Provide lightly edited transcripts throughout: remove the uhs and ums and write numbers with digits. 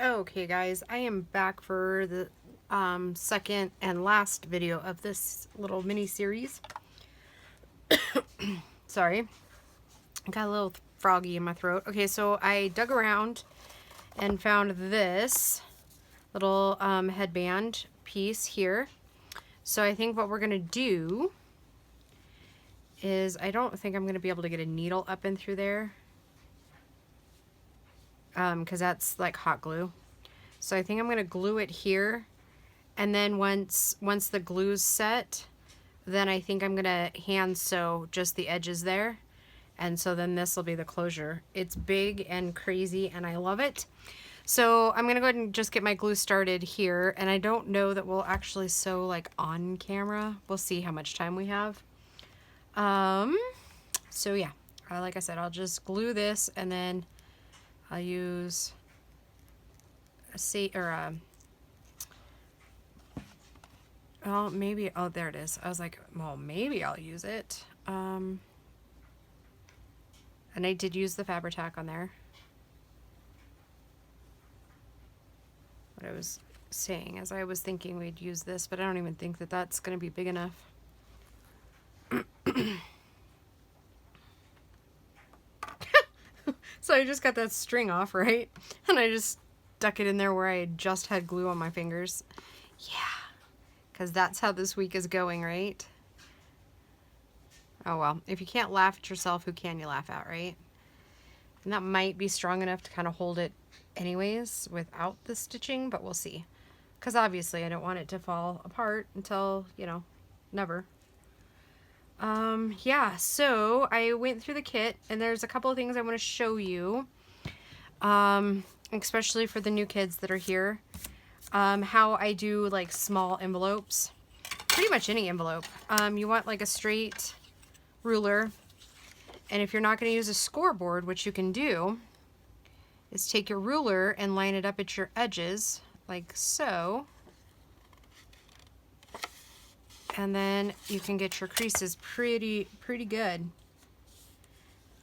Okay guys, I am back for the second and last video of this little mini series. Sorry, I got a little froggy in my throat. Okay, so I dug around and found this little headband piece here. So I think what we're gonna do is, I don't think I'm gonna be able to get a needle up and through there because that's like hot glue. So I think I'm gonna glue it here, and then once the glue's set, then I think I'm gonna hand sew just the edges there, and so then this will be the closure. It's big and crazy and I love it. So I'm gonna go ahead and just get my glue started here, and I don't know that we'll actually sew like on camera. We'll see how much time we have. So yeah, like I said, I'll just glue this, and then I'll use oh, maybe, oh, there it is. I was like, well, maybe I'll use it. And I did use the Fabri-Tac on there. What I was saying is, I was thinking we'd use this, but I don't even think that that's going to be big enough. So I just got that string off, right? And I just stuck it in there where I just had glue on my fingers. Yeah, because that's how this week is going, right? Oh well, if you can't laugh at yourself, who can you laugh at, right? And that might be strong enough to kind of hold it anyways without the stitching, but we'll see. Because obviously I don't want it to fall apart until, you know, never. Yeah, so I went through the kit, and there's a couple of things I want to show you, especially for the new kids that are here, how I do like small envelopes, pretty much any envelope. You want like a straight ruler, and if you're not going to use a scoreboard, what you can do is take your ruler and line it up at your edges like so. And then you can get your creases pretty good.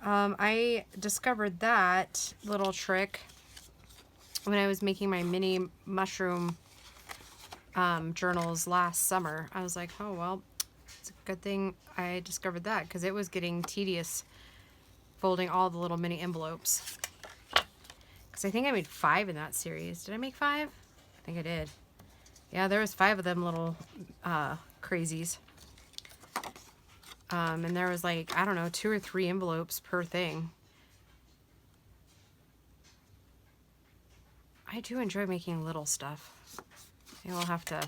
I discovered that little trick when I was making my mini mushroom journals last summer. I was like, oh well, it's a good thing I discovered that, because it was getting tedious folding all the little mini envelopes. Because I think I made 5 in that series. Did I make 5? I think I did. Yeah, there was 5 of them little crazies. And there was like, I don't know, 2 or 3 envelopes per thing. I do enjoy making little stuff. Maybe we'll have to,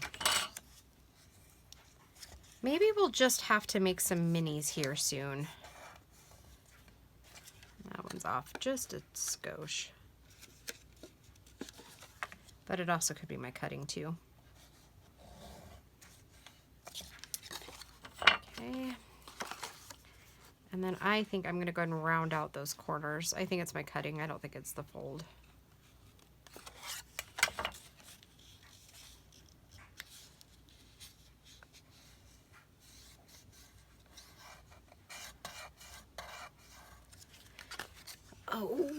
maybe we'll just have to make some minis here soon. That one's off just a skosh. But it also could be my cutting too. Okay. And then I think I'm going to go ahead and round out those corners. I think it's my cutting. I don't think it's the fold. Oh.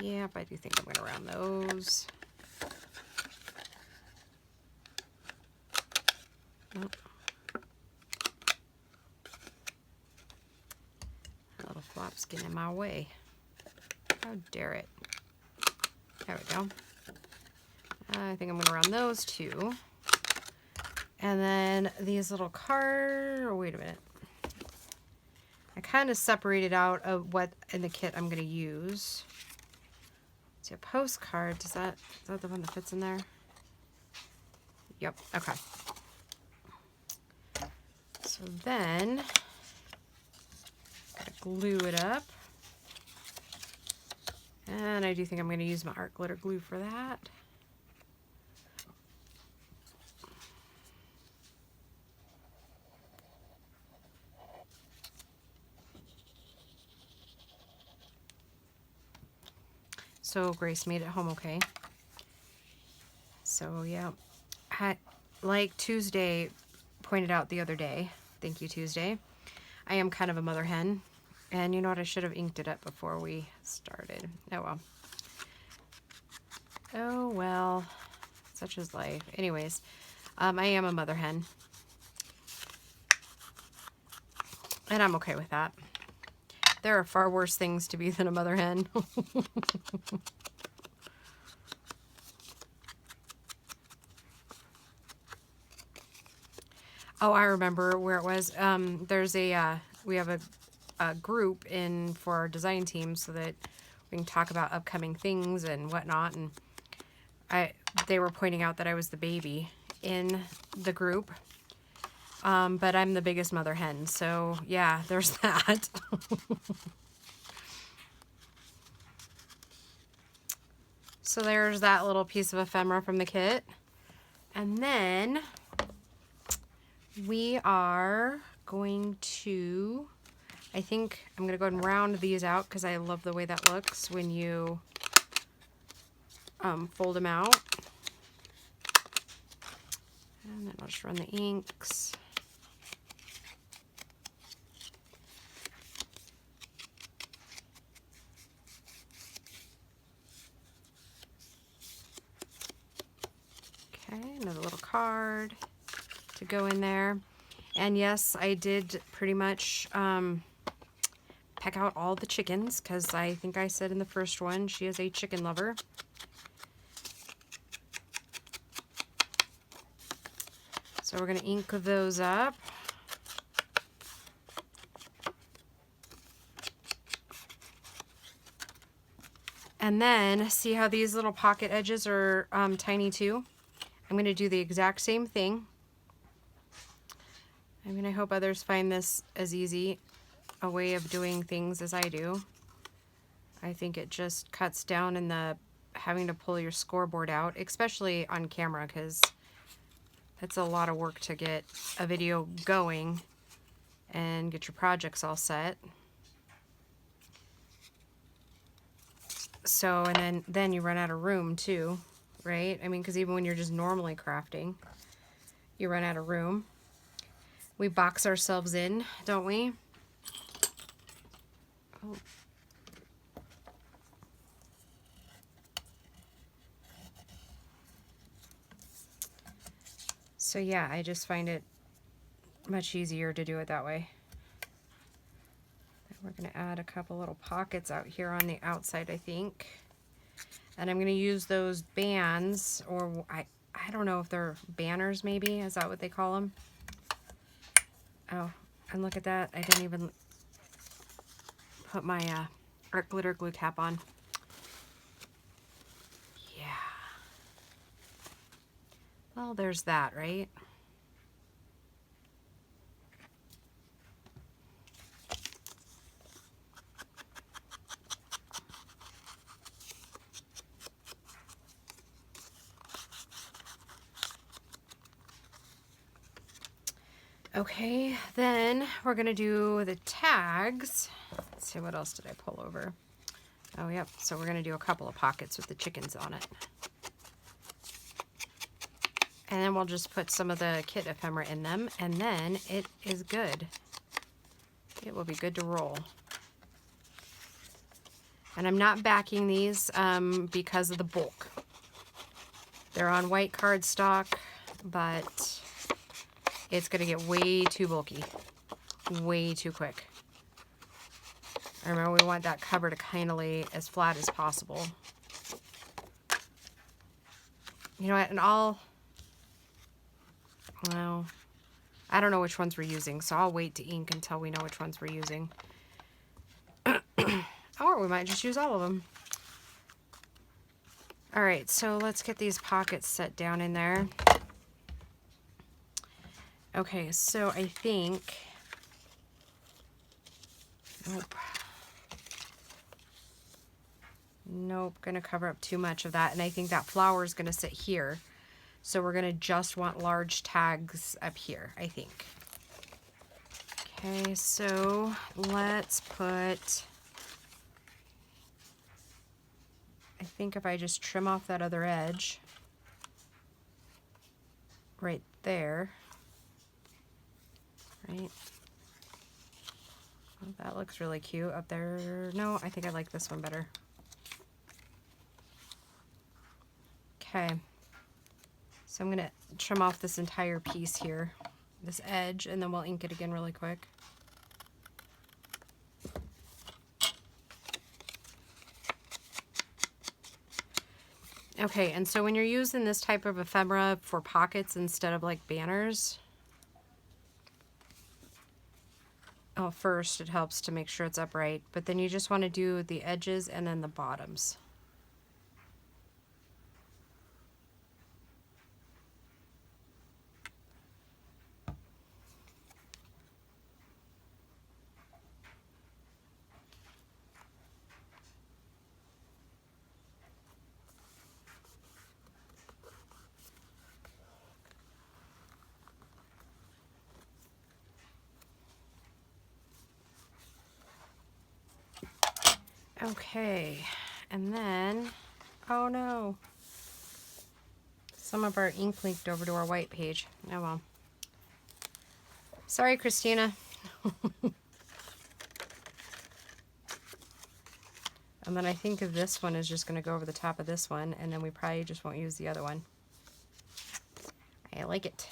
Yep, I do think I'm going to round those. Oh. That little flop's getting in my way. How dare it. There we go. I think I'm going to round those too. And then these little cards, oh, wait a minute. I kind of separated out of what in the kit I'm going to use. Let's see, a postcard, is that the one that fits in there? Yep, okay. So then, gotta glue it up. And I do think I'm going to use my art glitter glue for that. So Grace made it home okay. So yeah, like Tuesday pointed out the other day, thank you Tuesday, I am kind of a mother hen, And you know what? I should have inked it up before we started. Oh well. Oh well. Such is life. Anyways, I am a mother hen. And I'm okay with that. There are far worse things to be than a mother hen. Oh, I remember where it was. There's a, we have a group for our design team so that we can talk about upcoming things and whatnot. And they were pointing out that I was the baby in the group. But I'm the biggest mother hen. So yeah, there's that. So there's that little piece of ephemera from the kit. And then we are going to, I think I'm going to go ahead and round these out because I love the way that looks when you fold them out. And then I'll just run the inks. Okay, another little card to go in there. And yes, I did pretty much peck out all the chickens because I think I said in the first one she is a chicken lover. So we're going to ink those up. And then see how these little pocket edges are tiny too? I'm going to do the exact same thing. I mean, I hope others find this as easy a way of doing things as I do. I think it just cuts down in the having to pull your scoreboard out, especially on camera, because it's a lot of work to get a video going and get your projects all set. So, and then you run out of room too, right? I mean, because even when you're just normally crafting, you run out of room. We box ourselves in, don't we? Oh. So yeah, I just find it much easier to do it that way. And we're going to add a couple little pockets out here on the outside, I think. And I'm going to use those bands, or I don't know if they're banners maybe. Is that what they call them? Oh, and look at that. I didn't even put my art glitter glue cap on. Yeah. Well, there's that, right? Okay, then we're gonna do the tags. Let's see, what else did I pull over? Oh, yep, so we're gonna do a couple of pockets with the chickens on it. And then we'll just put some of the kit ephemera in them, and then it is good. It will be good to roll. And I'm not backing these because of the bulk. They're on white cardstock, but it's gonna get way too bulky, way too quick. I remember we want that cover to kind of lay as flat as possible. You know what, and well, I don't know which ones we're using, so I'll wait to ink until we know which ones we're using. Or we might just use all of them. All right, so let's get these pockets set down in there. Okay, so I think, nope, gonna cover up too much of that, and I think that flower is gonna sit here. So we're gonna just want large tags up here, I think. Okay, so let's put, I think if I just trim off that other edge right there, right? That looks really cute up there. No, I think I like this one better. Okay. So I'm going to trim off this entire piece here, this edge, and then we'll ink it again really quick. Okay, and so when you're using this type of ephemera for pockets instead of like banners, first it helps to make sure it's upright, but then you just want to do the edges and then the bottoms. Okay, and then, oh no, some of our ink leaked over to our white page. Oh well. Sorry, Christina. And then I think this one is just going to go over the top of this one, and then we probably just won't use the other one. I like it.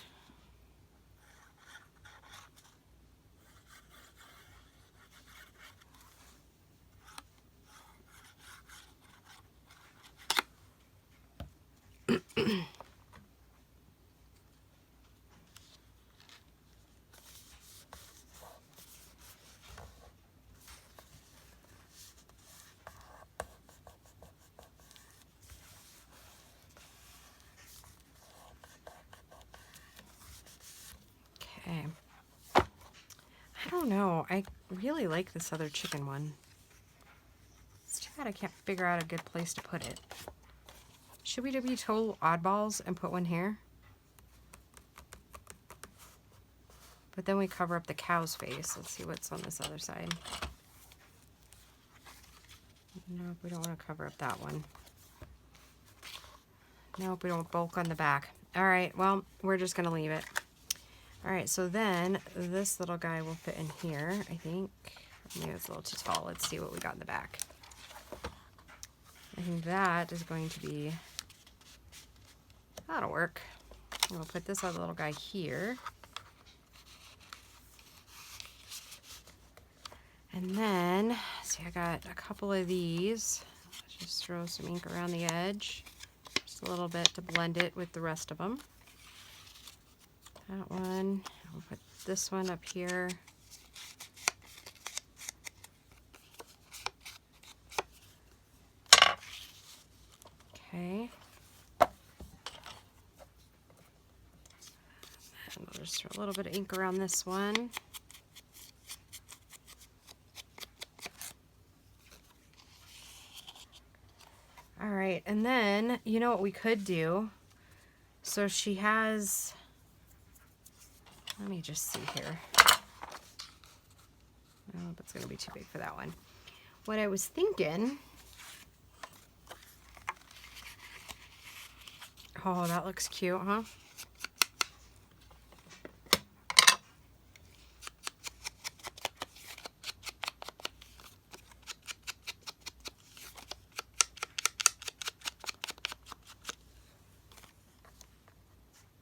Okay. I don't know. I really like this other chicken one. It's too bad I can't figure out a good place to put it. Should we be total oddballs and put one here? But then we cover up the cow's face. Let's see what's on this other side. Nope, we don't want to cover up that one. Nope, we don't bulk on the back. All right, well, we're just going to leave it. All right, so then this little guy will fit in here, I think. Maybe it's a little too tall. Let's see what we got in the back. I think that is going to be, that'll work. And we'll put this other little guy here. And then, see, I got a couple of these. Let's just throw some ink around the edge. Just a little bit to blend it with the rest of them. That one, I'll put this one up here. Okay. And I'll just throw a little bit of ink around this one. All right, and then, you know what we could do? So she has, let me just see here. Oh, it's gonna be too big for that one. What I was thinking, oh, that looks cute, huh?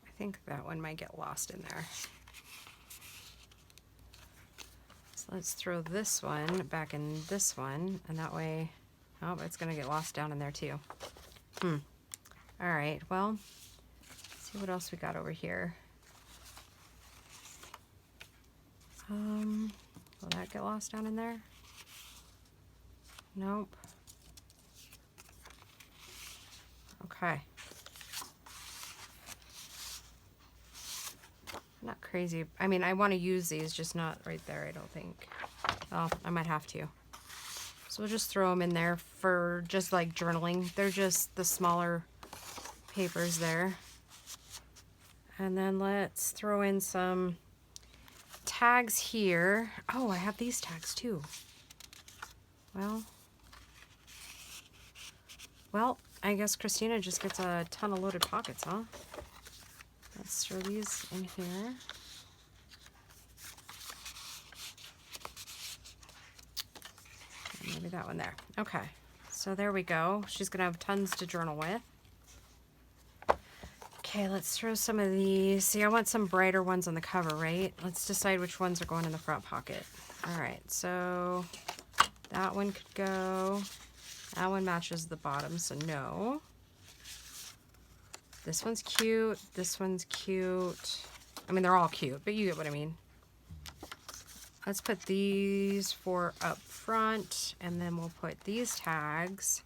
I think that one might get lost in there. So let's throw this one back in this one, and that way, oh, it's gonna get lost down in there too. All right, well, let's see what else we got over here. Will that get lost down in there? Nope. Okay. Not crazy. I mean, I want to use these, just not right there, I don't think. Oh, I might have to. So we'll just throw them in there for just like journaling. They're just the smaller papers there. And then let's throw in some tags here. Oh, I have these tags too. Well, I guess Christina just gets a ton of loaded pockets, huh? Let's throw these in here. Maybe that one there. Okay, so there we go. She's gonna have tons to journal with. Okay, let's throw some of these. See, I want some brighter ones on the cover, right? Let's decide which ones are going in the front pocket. All right, so that one could go. That one matches the bottom, so no. This one's cute. This one's cute. I mean, they're all cute, but you get what I mean. Let's put these 4 up front, and then we'll put these tags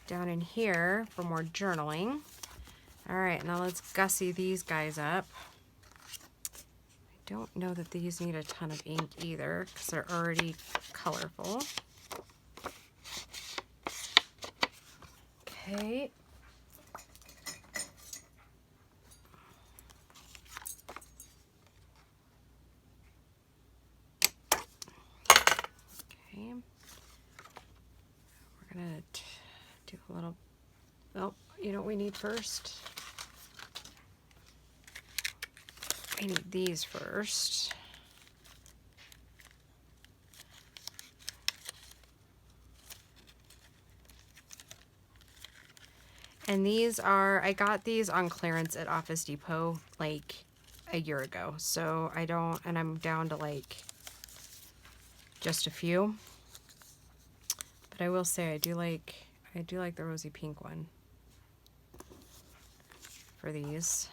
down in here for more journaling. All right, now let's gussy these guys up. I don't know that these need a ton of ink either because they're already colorful. Okay. Okay. We're gonna do a little, oh, you know what we need first? I need these first. And these are, I got these on clearance at Office Depot like a year ago. So I don't, and I'm down to like just a few. But I will say I do like the rosy pink one for these.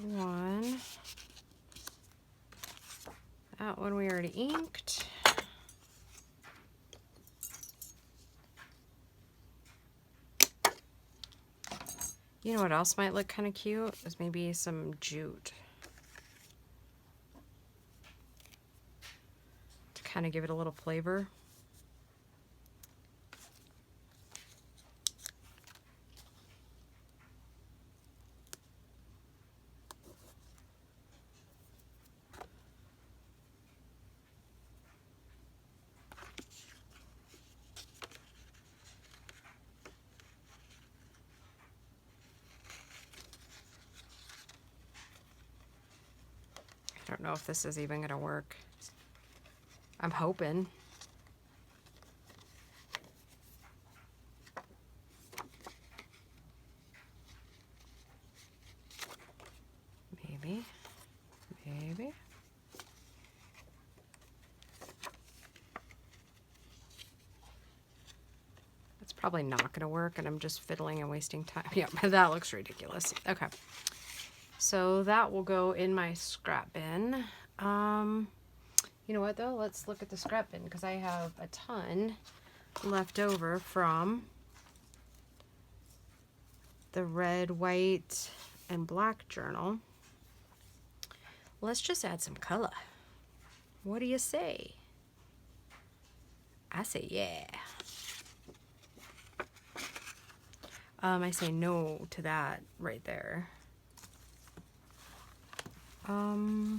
One. That one we already inked. You know what else might look kind of cute? Is maybe some jute. To kind of give it a little flavor. I don't know if this is even going to work. I'm hoping. Maybe. Maybe. That's probably not going to work, and I'm just fiddling and wasting time. Yeah, that looks ridiculous. Okay. So that will go in my scrap bin. You know what though? Let's look at the scrap bin because I have a ton left over from the red, white, and black journal. Let's just add some color. What do you say? I say yeah. I say no to that right there. I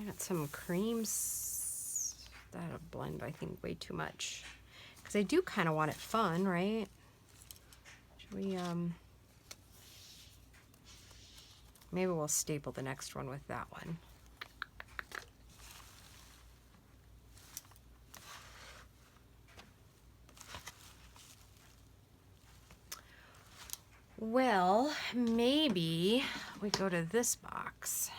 got some creams that'll blend, I think, way too much. Because I do kind of want it fun, right? Should we, maybe we'll staple the next one with that one. Well, maybe we go to this box.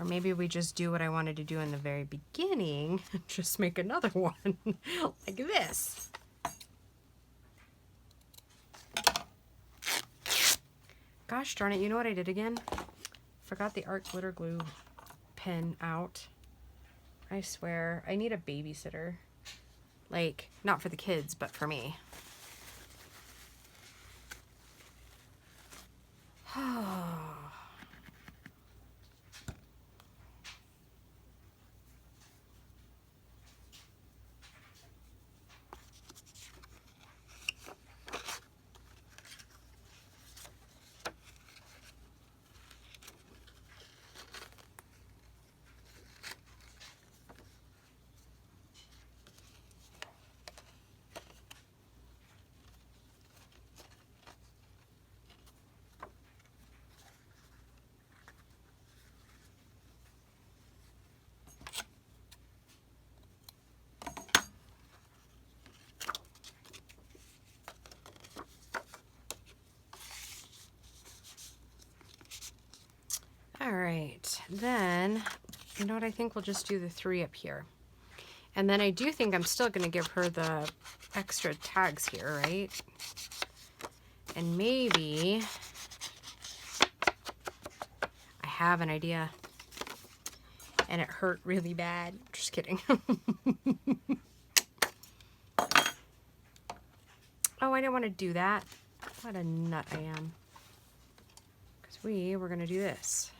Or maybe we just do what I wanted to do in the very beginning, just make another one like this. Gosh darn it, you know what I did again? Forgot the art glitter glue pen out. I swear, I need a babysitter. Like, not for the kids, but for me. All right, then, you know what, I think we'll just do the 3 up here. And then I do think I'm still going to give her the extra tags here, right? And maybe I have an idea. And it hurt really bad. Just kidding. Oh, I didn't want to do that. What a nut I am. Because we were going to do this.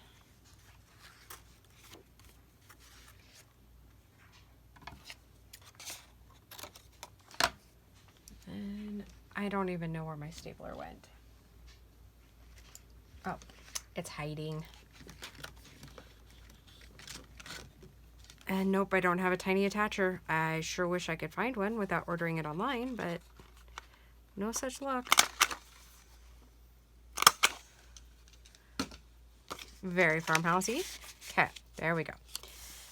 And I don't even know where my stapler went. Oh, it's hiding. And nope, I don't have a tiny attacher. I sure wish I could find one without ordering it online, but no such luck. Very farmhousey. Okay, there we go.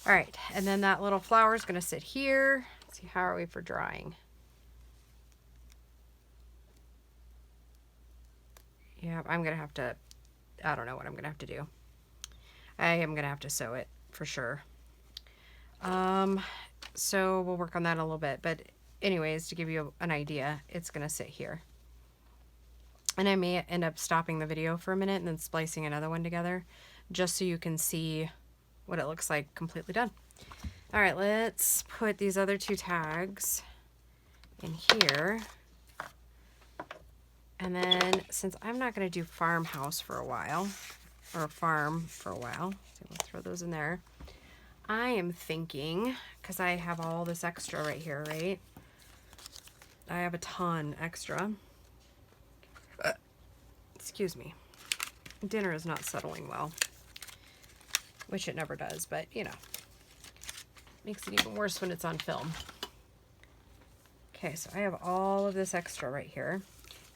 All right, and then that little flower is gonna sit here. Let's see, how are we for drying? Yeah, I'm gonna have to, I don't know what I'm gonna have to do. I am gonna have to sew it for sure. So we'll work on that a little bit, but anyways, to give you an idea, it's gonna sit here. And I may end up stopping the video for a minute and then splicing another one together, just so you can see what it looks like completely done. All right, let's put these other 2 tags in here. And then, since I'm not going to do farmhouse for a while, or farm for a while, so we'll throw those in there. I am thinking, because I have all this extra right here, right? I have a ton extra. Excuse me. Dinner is not settling well. Which it never does, but, you know. Makes it even worse when it's on film. Okay, so I have all of this extra right here.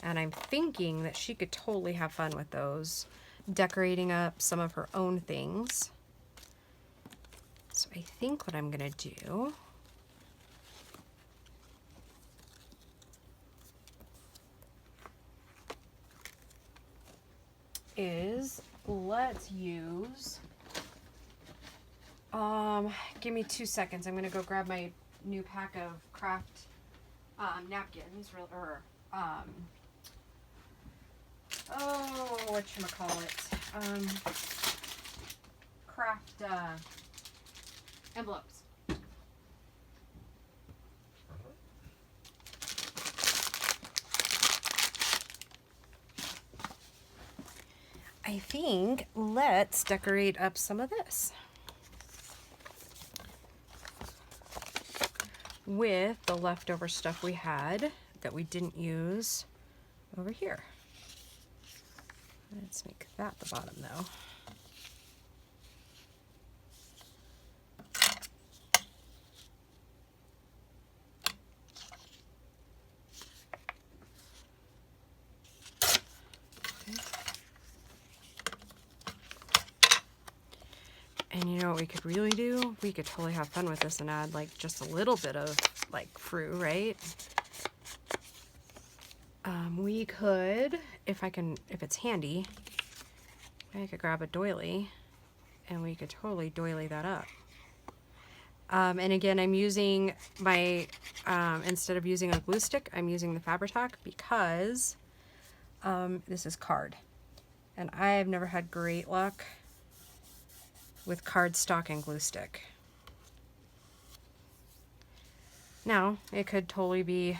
And I'm thinking that she could totally have fun with those, decorating up some of her own things. So I think what I'm gonna do is let's use, give me 2 seconds. I'm gonna go grab my new pack of craft napkins, or oh, whatchamacallit, craft envelopes. I think let's decorate up some of this with the leftover stuff we had that we didn't use over here. Let's make that the bottom though. And you know what we could really do? We could totally have fun with this and add like just a little bit of like fruit, right? We could, if it's handy, I could grab a doily and we could totally doily that up. And again, I'm using my, instead of using a glue stick, I'm using the Fabri-Tac because this is card. And I have never had great luck with cardstock and glue stick. Now, it could totally be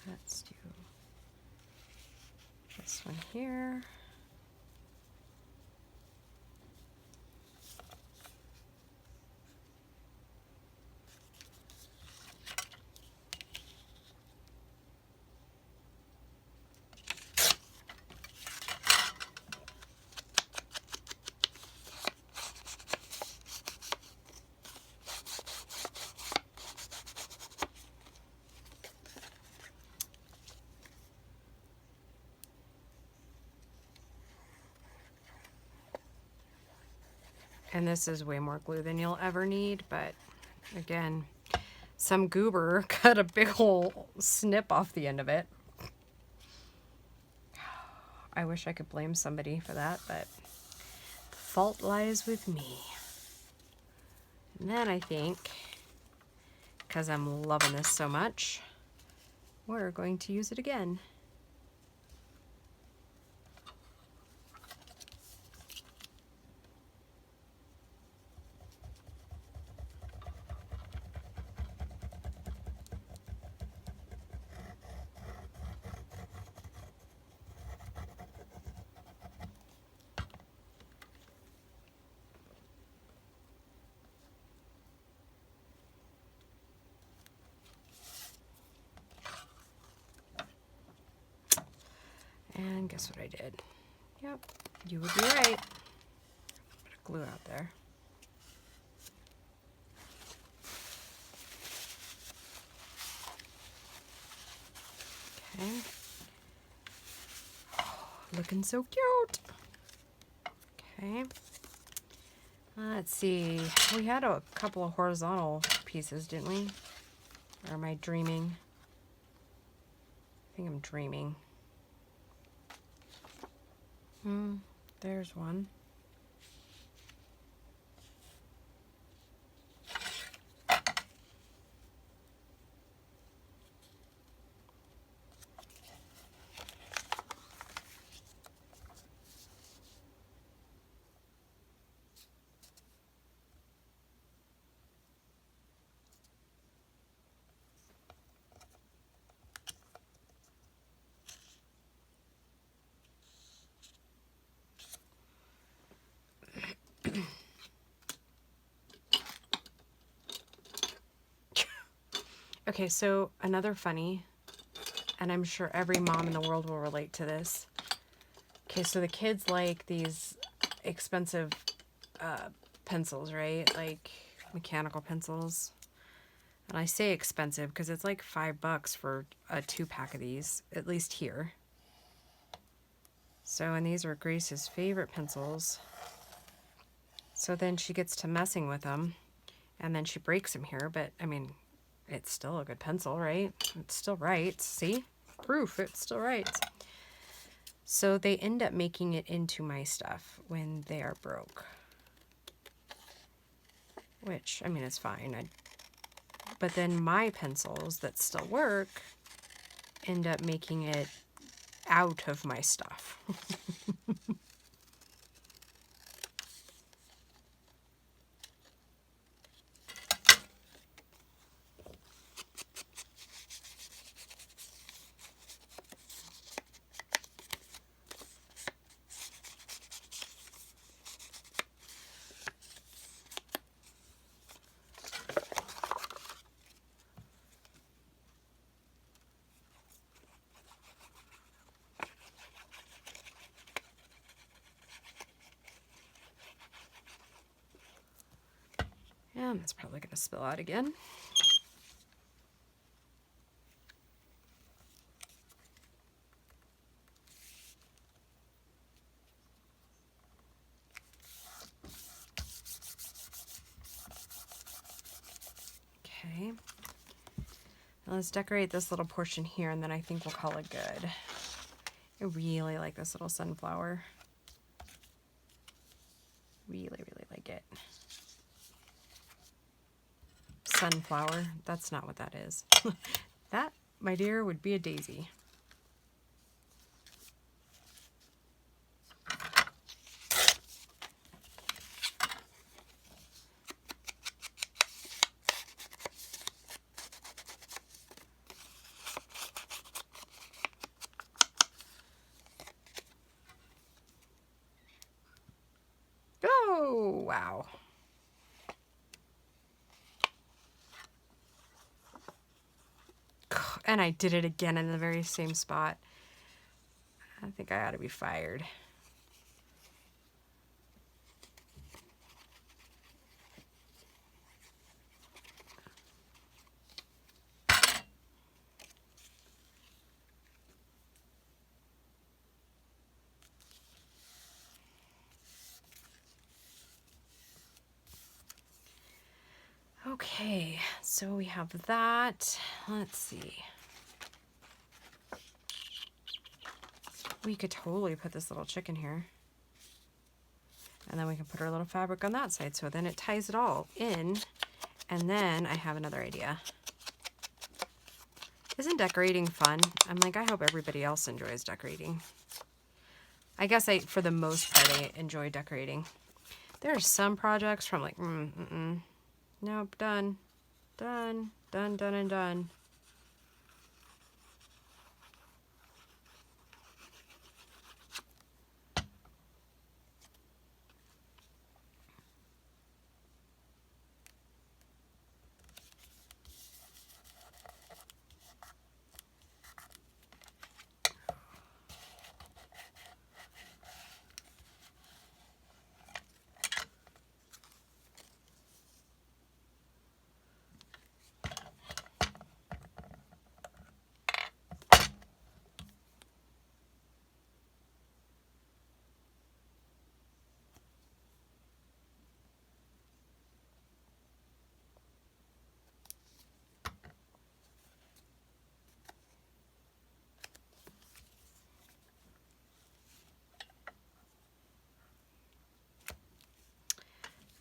let's do this one here. And this is way more glue than you'll ever need, but again, some goober cut a big ol' snip off the end of it. I wish I could blame somebody for that, but the fault lies with me. And then I think, because I'm loving this so much, we're going to use it again. And guess what I did? Yep, you would be right. Bit of glue out there. Okay. Oh, looking so cute. Okay. Let's see. We had a couple of horizontal pieces, didn't we? Or am I dreaming? I think I'm dreaming. There's one. Okay, so another funny, and I'm sure every mom in the world will relate to this. Okay, so the kids like these expensive pencils, right? Like mechanical pencils. And I say expensive because it's like $5 for a 2-pack of these, at least here. So, and these are Grace's favorite pencils. So then she gets to messing with them, and then she breaks them here, but I mean, it's still a good pencil, right? It's still right. See? Proof, it's still right. So they end up making it into my stuff when they are broke. Which, I mean, it's fine. But then my pencils that still work end up making it out of my stuff. And that's probably going to spill out again. Okay. Let's decorate this little portion here, and then I think we'll call it good. I really like this little sunflower. Really, really like it. Sunflower, that's not what that is. That, my dear, would be a daisy. Oh, wow. And I did it again in the very same spot. I think I ought to be fired. Okay, so we have that. Let's see. We could totally put this little chicken here. And then we can put our little fabric on that side. So then it ties it all in. And then I have another idea. Isn't decorating fun? I'm like, I hope everybody else enjoys decorating. I guess for the most part, I enjoy decorating. There are some projects from like, nope, done, done, done, done, and done.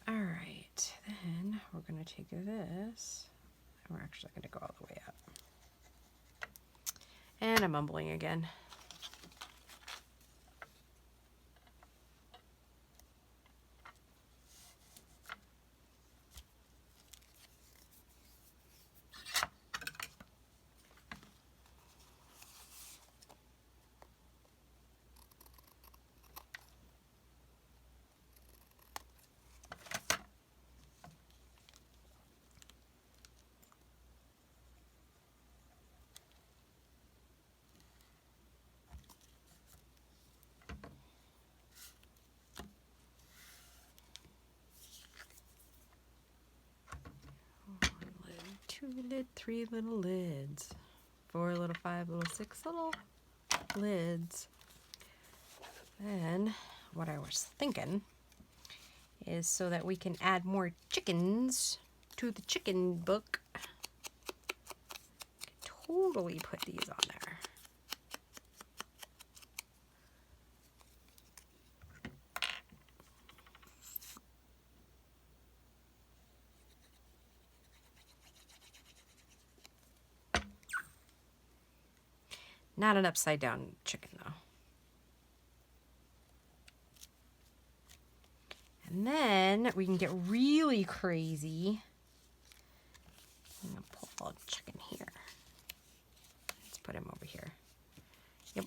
All right, then we're going to take this, and we're actually going to go all the way up. And I'm mumbling again. Two lid, three little lids, 4 little, 5 little, 6 little lids. Then what I was thinking is so that we can add more chickens to the chicken book, totally put these on there. Not an upside down chicken though. And then we can get really crazy. I'm gonna pull a little chicken here. Let's put him over here. Yep.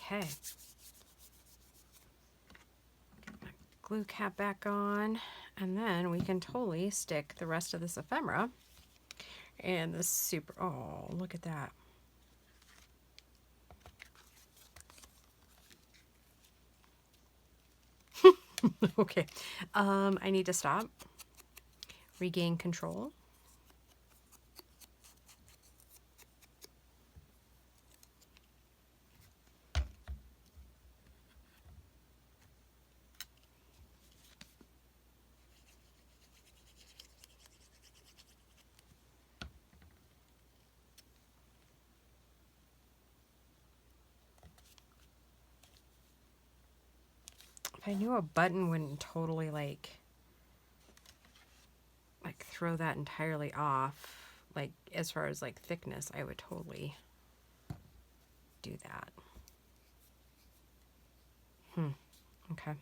Okay. Get my glue cap back on, and then we can totally stick the rest of this ephemera And the super, oh, look at that. Okay, I need to stop, regain control. If I knew a button wouldn't totally like throw that entirely off, like as far as like thickness, I would totally do that. Okay.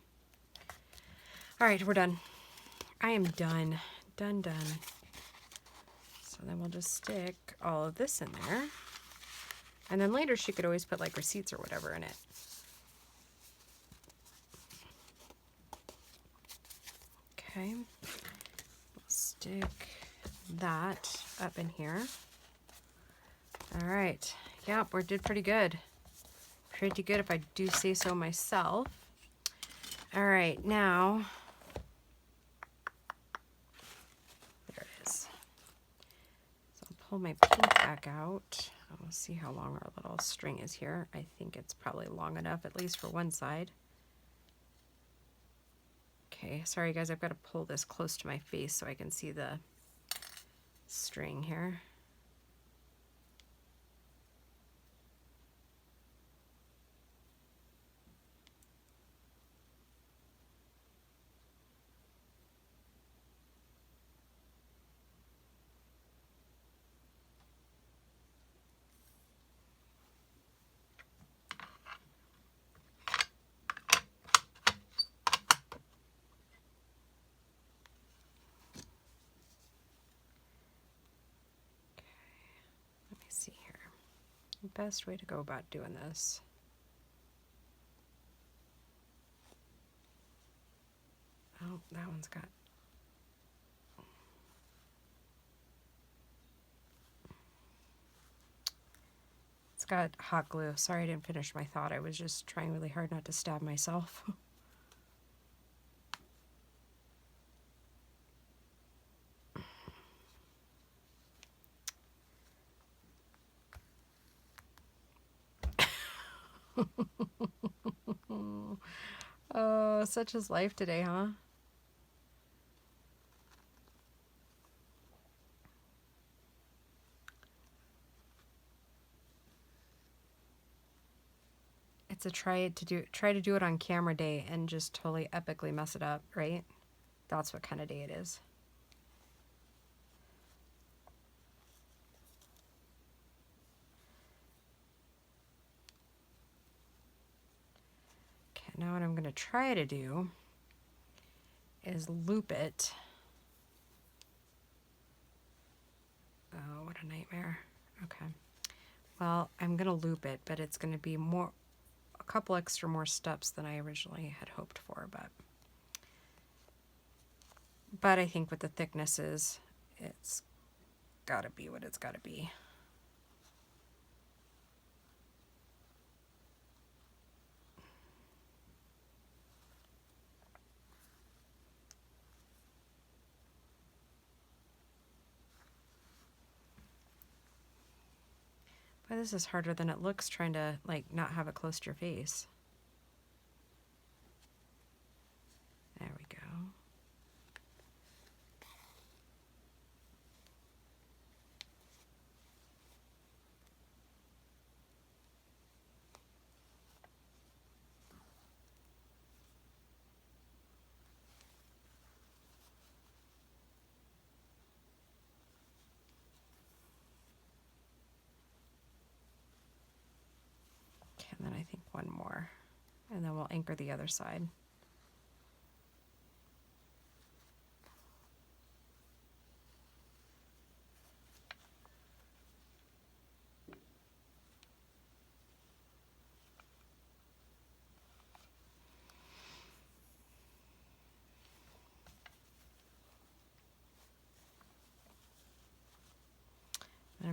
All right, we're done. I am done. Done. So then we'll just stick all of this in there. And then later she could always put like receipts or whatever in it. Okay. We'll stick that up in here. All right. Yep, we did pretty good. Pretty good if I do say so myself. All right, now, there it is. So I'll pull my pink back out. We'll see how long our little string is here. I think it's probably long enough, at least for one side. Okay, sorry guys, I've got to pull this close to my face so I can see the string here. Let me see here. The best way to go about doing this. Oh, that one's got... It's got hot glue. Sorry I didn't finish my thought. I was just trying really hard not to stab myself. Oh, such is life today, huh? It's a try to do it on camera day and just totally epically mess it up, right? That's what kind of day it is. Okay, now what I'm going to try to do is loop it. Oh, what a nightmare. Okay. Well, I'm going to loop it, but it's going to be a couple extra more steps than I originally had hoped for, but I think with the thicknesses, it's got to be what it's got to be. But this is harder than it looks, trying to like not have it close to your face. There we go. Okay, and then I think one more, and then we'll anchor the other side.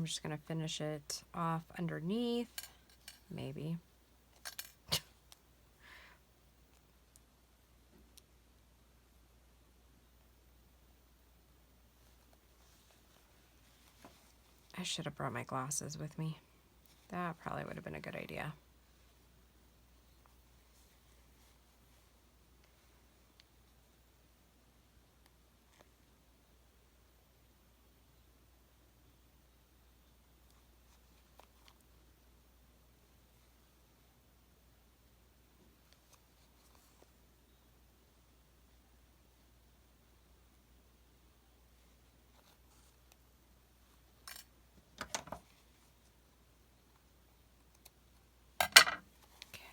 I'm just going to finish it off underneath, maybe. I should have brought my glasses with me. That probably would have been a good idea.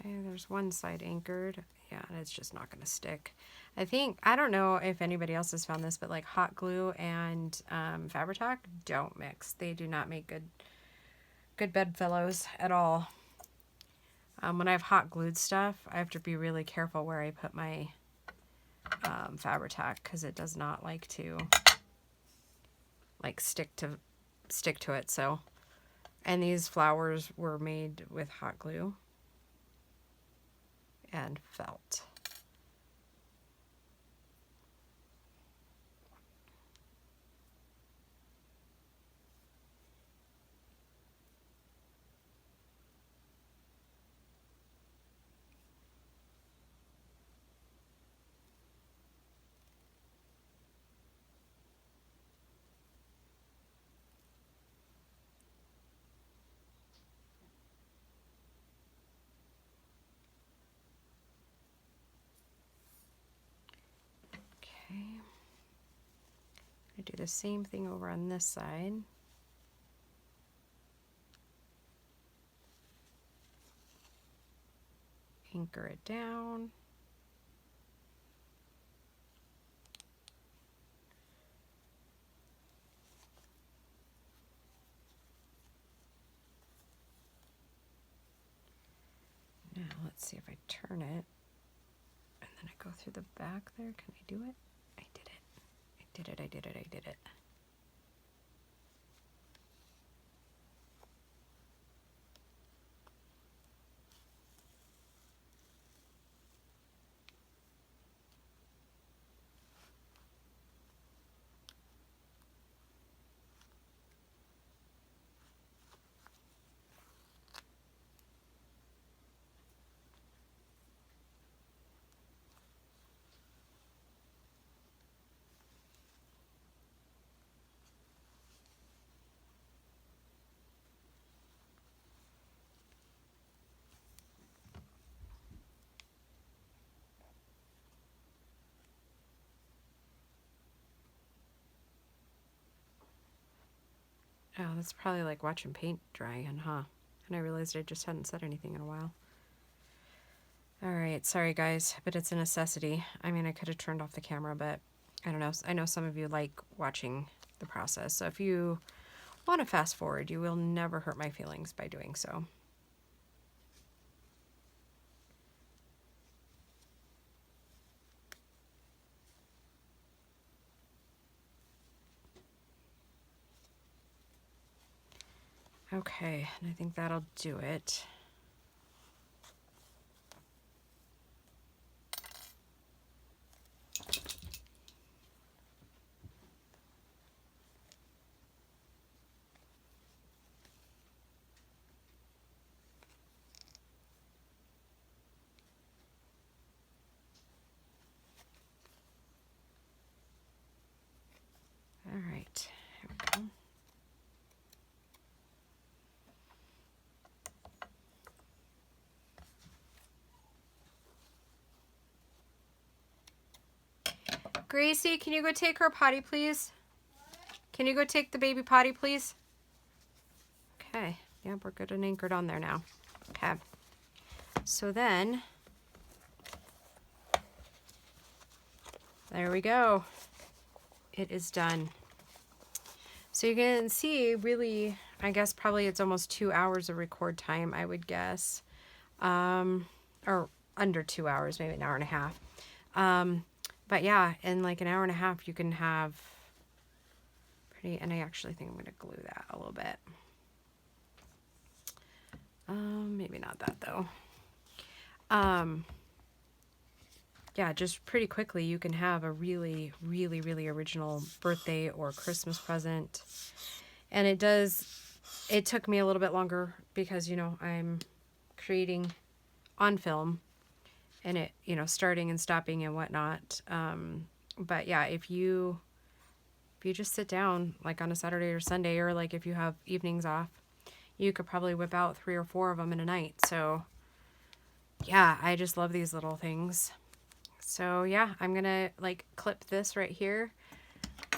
Okay, there's one side anchored. Yeah, and it's just not going to stick. I don't know if anybody else has found this, but like hot glue and Fabri-Tac don't mix. They do not make good bedfellows at all. When I have hot glued stuff, I have to be really careful where I put my Fabri-Tac because it does not like to stick to it. So, and these flowers were made with hot glue and felt. Okay. I do the same thing over on this side. Anchor it down. Now let's see if I turn it and then I go through the back there. Can I do it? I did it. I did it. I did it. I did it. Oh, that's probably like watching paint dry, huh? And I realized I just hadn't said anything in a while. All right, sorry guys, but it's a necessity. I mean, I could have turned off the camera, but I don't know. I know some of you like watching the process. So if you want to fast forward, you will never hurt my feelings by doing so. Okay, and I think that'll do it. All right, here we go. Gracie, can you go take her potty, please? Can you go take the baby potty, please? Okay, yeah, we're good and anchored on there now. Okay, so then, there we go. It is done. So you can see, really, I guess probably it's almost 2 hours of record time, I would guess. Or under 2 hours, maybe an hour and a half. But yeah, in like an hour and a half, you can have pretty, and I actually think I'm going to glue that a little bit. Maybe not that though. Yeah, just pretty quickly you can have a really, really, really original birthday or Christmas present. And it took me a little bit longer because, you know, I'm creating on film and it, you know, starting and stopping and whatnot. But yeah, if you just sit down like on a Saturday or Sunday, or like if you have evenings off, you could probably whip out 3 or 4 of them in a night. So yeah, I just love these little things. So yeah, I'm gonna like clip this right here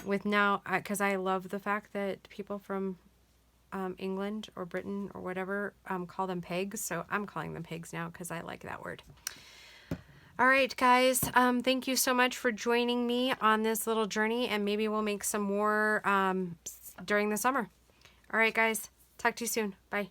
with now, because I love the fact that people from England or Britain or whatever call them pegs. So I'm calling them pegs now because I like that word. All right, guys, thank you so much for joining me on this little journey, and maybe we'll make some more during the summer. All right, guys, talk to you soon. Bye.